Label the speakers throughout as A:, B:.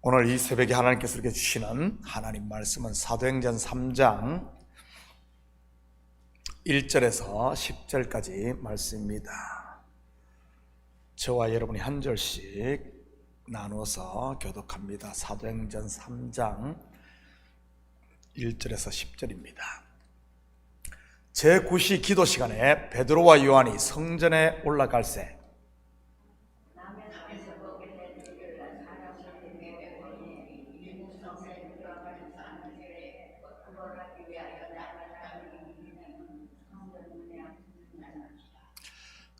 A: 오늘 이 새벽에 하나님께서 이렇게 주시는 하나님 말씀은 사도행전 3장 1절에서 10절까지 말씀입니다. 저와 여러분이 한 절씩 나누어서 교독합니다. 사도행전 3장 1절에서 10절입니다. 제9시 기도 시간에 베드로와 요한이 성전에 올라갈새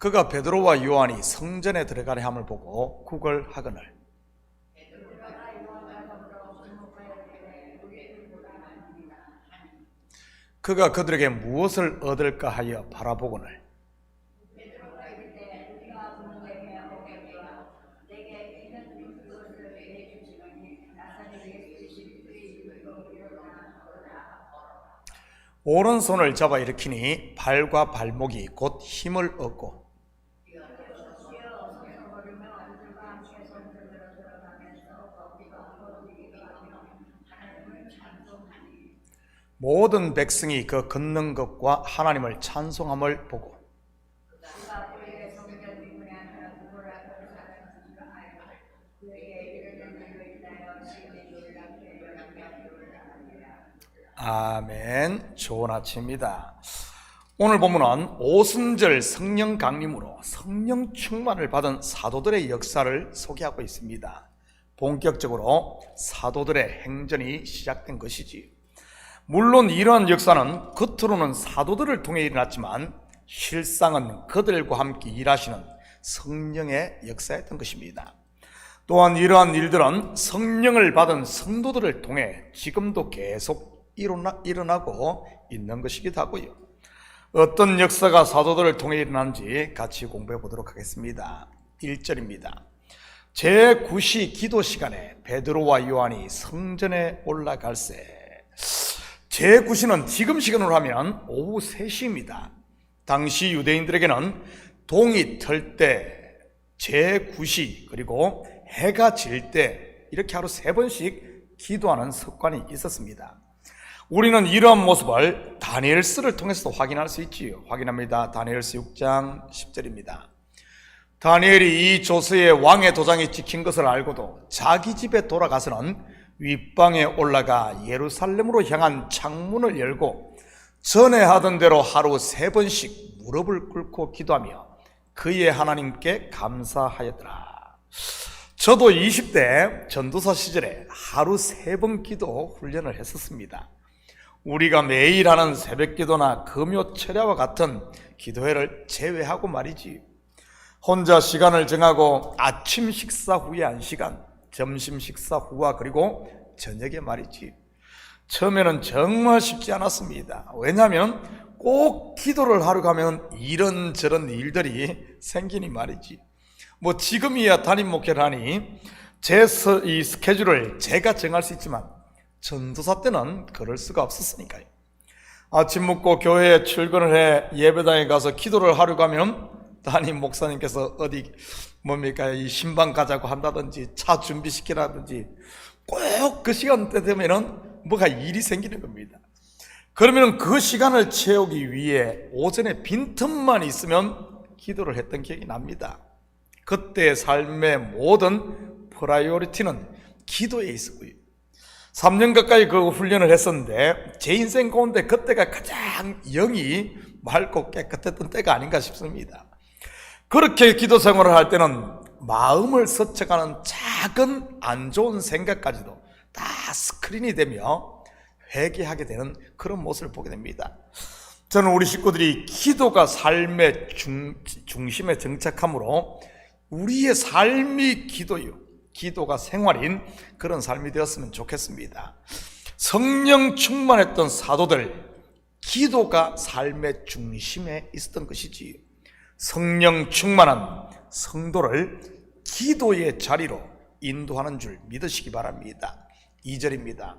A: 그가 베드로와 요한이 성전에 들어가려 함을 보고 구걸하거늘 그가 그들에게 무엇을 얻을까 하여 바라보거늘 오른손을 잡아 일으키니 발과 발목이 곧 힘을 얻고 모든 백성이 그 걷는 것과 하나님을 찬송함을 보고 아멘. 좋은 아침입니다. 오늘 본문은 오순절 성령 강림으로 성령 충만을 받은 사도들의 역사를 소개하고 있습니다. 본격적으로 사도들의 행전이 시작된 것이지. 물론 이러한 역사는 겉으로는 사도들을 통해 일어났지만 실상은 그들과 함께 일하시는 성령의 역사였던 것입니다. 또한 이러한 일들은 성령을 받은 성도들을 통해 지금도 계속 일어나고 있는 것이기도 하고요. 어떤 역사가 사도들을 통해 일어난지 같이 공부해 보도록 하겠습니다. 1절입니다. 제9시 기도 시간에 베드로와 요한이 성전에 올라갈새. 제9시는 지금 시간으로 하면 오후 3시입니다. 당시 유대인들에게는 동이 틀 때, 제9시, 그리고 해가 질 때 이렇게 하루 3번씩 기도하는 습관이 있었습니다. 우리는 이러한 모습을 다니엘서를 통해서도 확인할 수 있지요. 확인합니다. 다니엘서 6장 10절입니다. 다니엘이 이 조서에 왕의 도장이 찍힌 것을 알고도 자기 집에 돌아가서는 윗방에 올라가 예루살렘으로 향한 창문을 열고 전에 하던 대로 하루 3번씩 무릎을 꿇고 기도하며 그의 하나님께 감사하였더라. 저도 20대 전도사 시절에 하루 3번 기도 훈련을 했었습니다. 우리가 매일 하는 새벽 기도나 금요 철야와 같은 기도회를 제외하고 말이지. 혼자 시간을 정하고 아침 식사 후에 1시간, 점심 식사 후와 그리고 저녁에 말이지. 처음에는 정말 쉽지 않았습니다. 왜냐하면 꼭 기도를 하러 가면 이런저런 일들이 생기니 말이지. 지금이야 담임 목회를 하니 이 스케줄을 제가 정할 수 있지만 전도사 때는 그럴 수가 없었으니까요. 아침 먹고 교회에 출근을 해 예배당에 가서 기도를 하러 가면 담임 목사님께서 어디 이 신방 가자고 한다든지 차 준비시키라든지 꼭 그 시간대 되면은 뭐가 일이 생기는 겁니다. 그러면 그 시간을 채우기 위해 오전에 빈틈만 있으면 기도를 했던 기억이 납니다. 그때의 삶의 모든 프라이오리티는 기도에 있었고요. 3년 가까이 그 훈련을 했었는데 제 인생 가운데 그때가 가장 영이 맑고 깨끗했던 때가 아닌가 싶습니다. 그렇게 기도 생활을 할 때는 마음을 스쳐가는 작은 안 좋은 생각까지도 다 스크린이 되며 회개하게 되는 그런 모습을 보게 됩니다. 저는 우리 식구들이 기도가 삶의 중심에 정착함으로 우리의 삶이 기도요, 기도가 생활인 그런 삶이 되었으면 좋겠습니다. 성령 충만했던 사도들, 기도가 삶의 중심에 있었던 것이지. 성령 충만한 성도를 기도의 자리로 인도하는 줄 믿으시기 바랍니다. 2절입니다.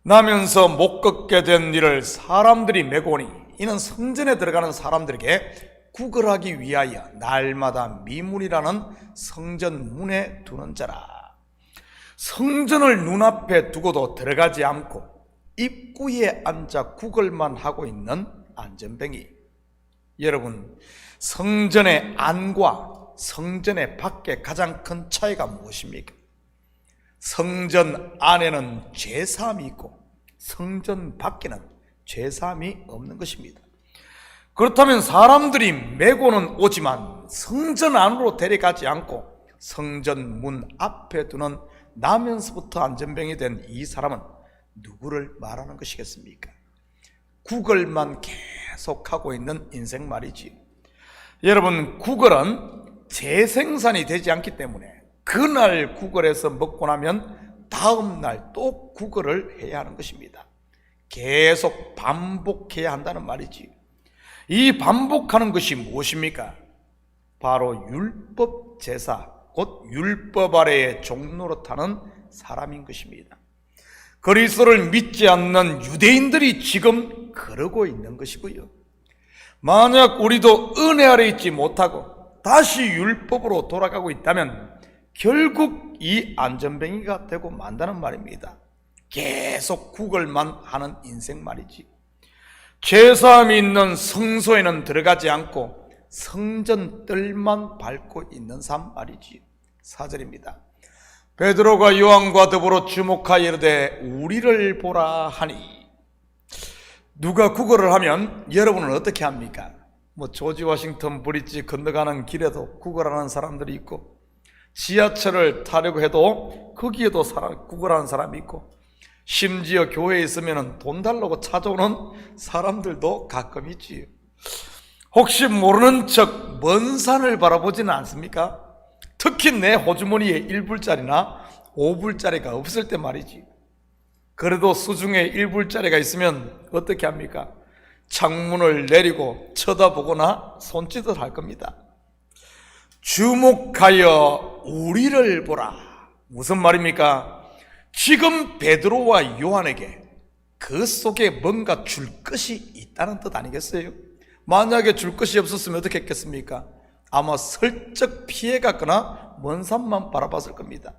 A: 나면서 못 걷게 된 일을 사람들이 메고 오니 이는 성전에 들어가는 사람들에게 구걸하기 위하여 날마다 미문이라는 성전 문에 두는 자라. 성전을 눈앞에 두고도 들어가지 않고 입구에 앉아 구걸만 하고 있는 안전뱅이. 여러분, 성전의 안과 성전의 밖의 가장 큰 차이가 무엇입니까? 성전 안에는 죄사함이 있고 성전 밖에는 죄사함이 없는 것입니다. 그렇다면 사람들이 메고는 오지만 성전 안으로 데려가지 않고 성전 문 앞에 두는 나면서부터 안전병이 된 이 사람은 누구를 말하는 것이겠습니까? 구걸만 계속하고 있는 인생 말이지. 여러분, 구걸은 재생산이 되지 않기 때문에 그날 구걸해서 먹고 나면 다음 날 또 구걸을 해야 하는 것입니다. 계속 반복해야 한다는 말이지. 이 반복하는 것이 무엇입니까? 바로 율법 제사, 곧 율법 아래의 종노릇하는 사람인 것입니다. 그리스도를 믿지 않는 유대인들이 지금 그러고 있는 것이고요. 만약 우리도 은혜 아래 있지 못하고 다시 율법으로 돌아가고 있다면 결국 이 안전뱅이가 되고 만다는 말입니다. 계속 구걸만 하는 인생 말이지. 죄사함이 있는 성소에는 들어가지 않고 성전 뜰만 밟고 있는 삶 말이지. 4절입니다. 베드로가 요한과 더불어 주목하여 이르되 우리를 보라 하니. 누가 구걸을 하면 여러분은 어떻게 합니까? 조지 워싱턴 브리지 건너가는 길에도 구걸하는 사람들이 있고, 지하철을 타려고 해도 거기에도 구걸하는 사람이 있고, 심지어 교회에 있으면 돈 달라고 찾아오는 사람들도 가끔 있지. 혹시 모르는 척 먼 산을 바라보지는 않습니까? 특히 내 호주머니에 1불짜리나 5불짜리가 없을 때 말이지. 그래도 수중에 1불짜리가 있으면 어떻게 합니까? 창문을 내리고 쳐다보거나 손짓을 할 겁니다. 주목하여 우리를 보라. 무슨 말입니까? 지금 베드로와 요한에게 그 속에 뭔가 줄 것이 있다는 뜻 아니겠어요? 만약에 줄 것이 없었으면 어떻게 했겠습니까? 아마 슬쩍 피해갔거나 먼 산만 바라봤을 겁니다.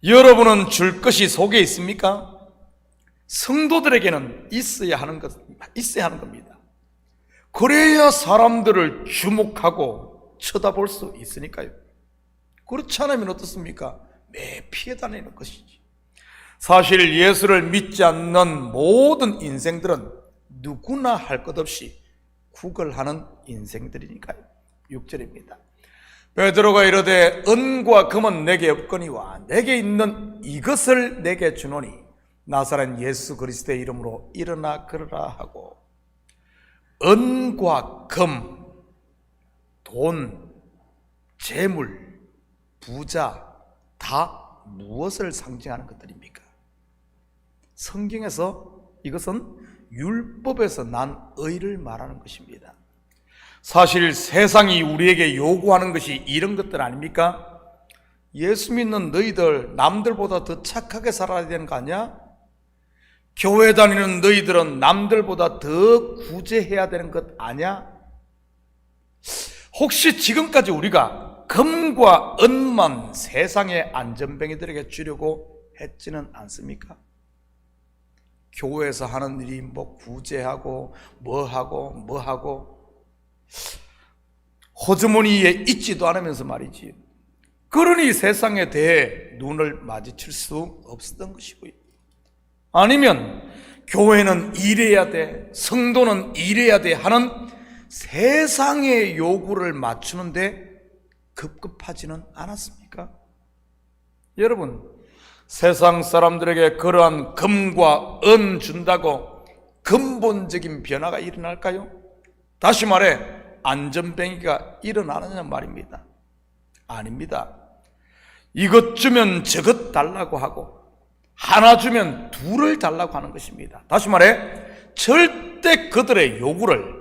A: 여러분은 줄 것이 속에 있습니까? 성도들에게는 있어야 하는 겁니다. 그래야 사람들을 주목하고 쳐다볼 수 있으니까요. 그렇지 않으면 어떻습니까? 매 피해 다니는 것이지. 사실 예수를 믿지 않는 모든 인생들은 누구나 할 것 없이 구걸하는 인생들이니까요. 6절입니다. 베드로가 이르되 은과 금은 내게 없거니와 내게 있는 이것을 내게 주노니 나사렛 예수 그리스도의 이름으로 일어나 걸으라 하고. 은과 금, 돈, 재물, 부자 다 무엇을 상징하는 것들입니까? 성경에서 이것은 율법에서 난 의를 말하는 것입니다. 사실 세상이 우리에게 요구하는 것이 이런 것들 아닙니까? 예수 믿는 너희들 남들보다 더 착하게 살아야 되는 거 아니야? 교회 다니는 너희들은 남들보다 더 구제해야 되는 것 아니야? 혹시 지금까지 우리가 금과 은만 세상의 안전뱅이들에게 주려고 했지는 않습니까? 교회에서 하는 일이 구제하고 뭐하고 호주머니에 있지도 않으면서 말이지. 그러니 세상에 대해 눈을 마주칠 수 없었던 것이고요. 아니면 교회는 이래야 돼, 성도는 이래야 돼 하는 세상의 요구를 맞추는데 급급하지는 않았습니까? 여러분, 세상 사람들에게 그러한 금과 은 준다고 근본적인 변화가 일어날까요? 다시 말해 안전뱅이가 일어나느냐 말입니다. 아닙니다. 이것 주면 저것 달라고 하고 하나 주면 둘을 달라고 하는 것입니다. 다시 말해 절대 그들의 요구를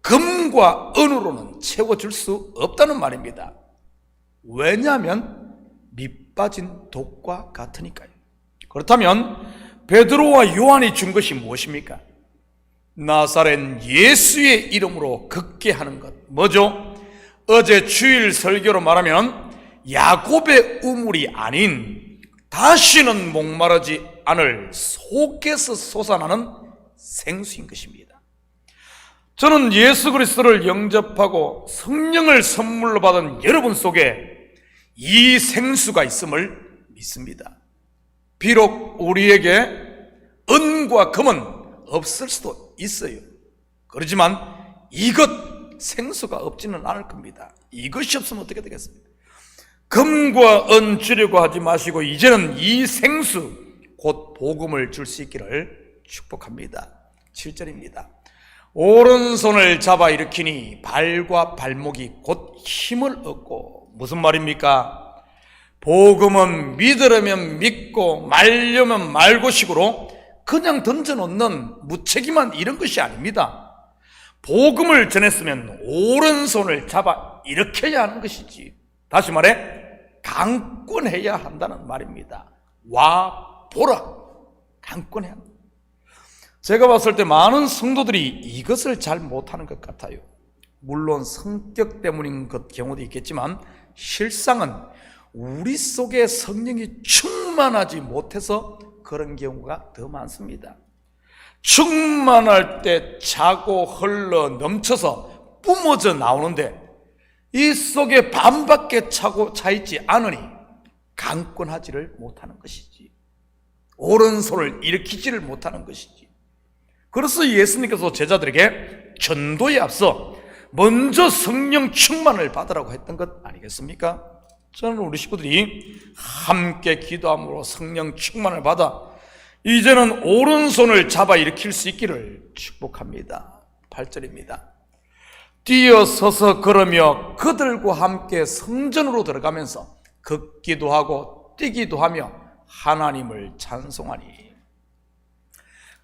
A: 금과 은으로는 채워줄 수 없다는 말입니다. 왜냐하면 밑빠진 독과 같으니까요. 그렇다면 베드로와 요한이 준 것이 무엇입니까? 나사렛 예수의 이름으로 걷게 하는 것. 뭐죠? 어제 주일 설교로 말하면 야곱의 우물이 아닌 다시는 목마르지 않을 속에서 솟아나는 생수인 것입니다. 저는 예수 그리스도를 영접하고 성령을 선물로 받은 여러분 속에 이 생수가 있음을 믿습니다. 비록 우리에게 은과 금은 없을 수도 있어요. 그렇지만 이것 생수가 없지는 않을 겁니다. 이것이 없으면 어떻게 되겠습니까? 금과 은 주려고 하지 마시고 이제는 이 생수 곧 복음을 줄 수 있기를 축복합니다. 7절입니다. 오른손을 잡아 일으키니 발과 발목이 곧 힘을 얻고, 무슨 말입니까? 복음은 믿으려면 믿고 말려면 말고 식으로 그냥 던져놓는 무책임한 이런 것이 아닙니다. 복음을 전했으면 오른손을 잡아 일으켜야 하는 것이지, 다시 말해 강권해야 한다는 말입니다. 와 보라, 강권해야 한다. 제가 봤을 때 많은 성도들이 이것을 잘 못하는 것 같아요. 물론 성격 때문인 것 경우도 있겠지만 실상은 우리 속에 성령이 충만하지 못해서 그런 경우가 더 많습니다. 충만할 때 차고 흘러 넘쳐서 뿜어져 나오는데 이 속에 반밖에 차 있지 않으니 강권하지를 못하는 것이지, 오른손을 일으키지를 못하는 것이지. 그래서 예수님께서 제자들에게 전도에 앞서 먼저 성령 충만을 받으라고 했던 것 아니겠습니까? 저는 우리 식구들이 함께 기도함으로 성령 충만을 받아 이제는 오른손을 잡아 일으킬 수 있기를 축복합니다. 8절입니다. 뛰어서서 걸으며 그들과 함께 성전으로 들어가면서 걷기도 하고 뛰기도 하며 하나님을 찬송하니,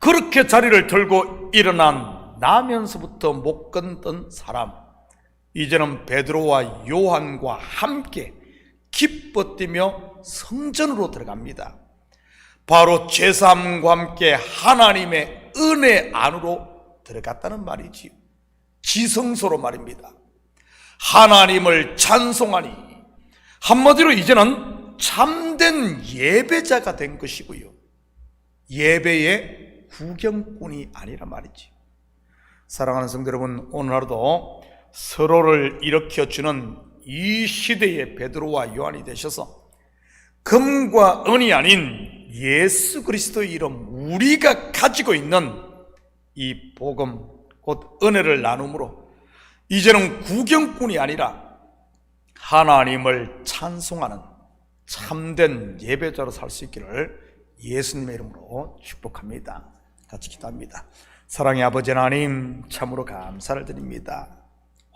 A: 그렇게 자리를 들고 일어난 나면서부터 못 걷던 사람, 이제는 베드로와 요한과 함께 기뻐 뛰며 성전으로 들어갑니다. 바로 죄사함과 함께 하나님의 은혜 안으로 들어갔다는 말이지요. 지성소로 말입니다. 하나님을 찬송하니, 한마디로 이제는 참된 예배자가 된 것이고요, 예배의 구경꾼이 아니라 말이지. 사랑하는 성도 여러분, 오늘 하루도 서로를 일으켜주는 이 시대의 베드로와 요한이 되셔서 금과 은이 아닌 예수 그리스도의 이름, 우리가 가지고 있는 이 복음 곧 은혜를 나눔으로 이제는 구경꾼이 아니라 하나님을 찬송하는 참된 예배자로 살 수 있기를 예수님의 이름으로 축복합니다. 같이 기도합니다. 사랑의 아버지 하나님, 참으로 감사를 드립니다.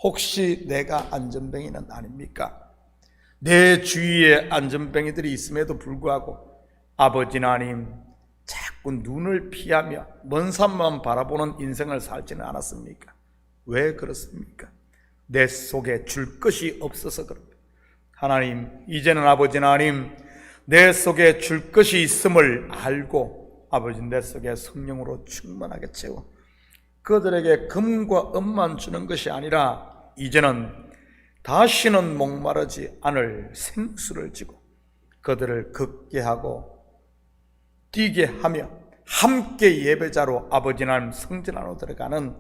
A: 혹시 내가 안전뱅이는 아닙니까? 내 주위에 안전뱅이들이 있음에도 불구하고 아버지 하나님, 자꾸 눈을 피하며 먼 산만 바라보는 인생을 살지는 않았습니까? 왜 그렇습니까? 내 속에 줄 것이 없어서 그럽니다. 하나님, 이제는 아버지 하나님, 내 속에 줄 것이 있음을 알고 아버지 내 속에 성령으로 충만하게 채워 그들에게 금과 은만 주는 것이 아니라 이제는 다시는 목마르지 않을 생수를 주고 그들을 걷게 하고 뛰게 하며 함께 예배자로 아버지 하나님 성전 안으로 들어가는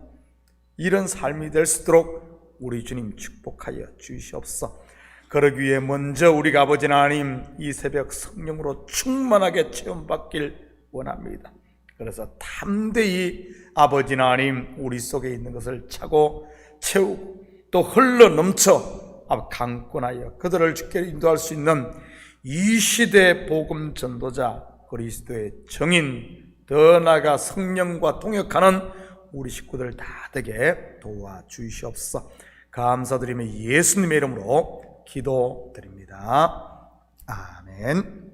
A: 이런 삶이 될 수 있도록 우리 주님 축복하여 주시옵소서. 그러기 위해 먼저 우리가 아버지 하나님 이 새벽 성령으로 충만하게 체험받길 원합니다. 그래서 담대히 아버지 하나님 우리 속에 있는 것을 차고 채우고 또 흘러 넘쳐 강권하여 그들을 주께 인도할 수 있는 이 시대의 복음 전도자 그리스도의 정인, 더 나아가 성령과 동역하는 우리 식구들 다 되게 도와주시옵소서. 감사드리며 예수님의 이름으로 기도드립니다. 아멘.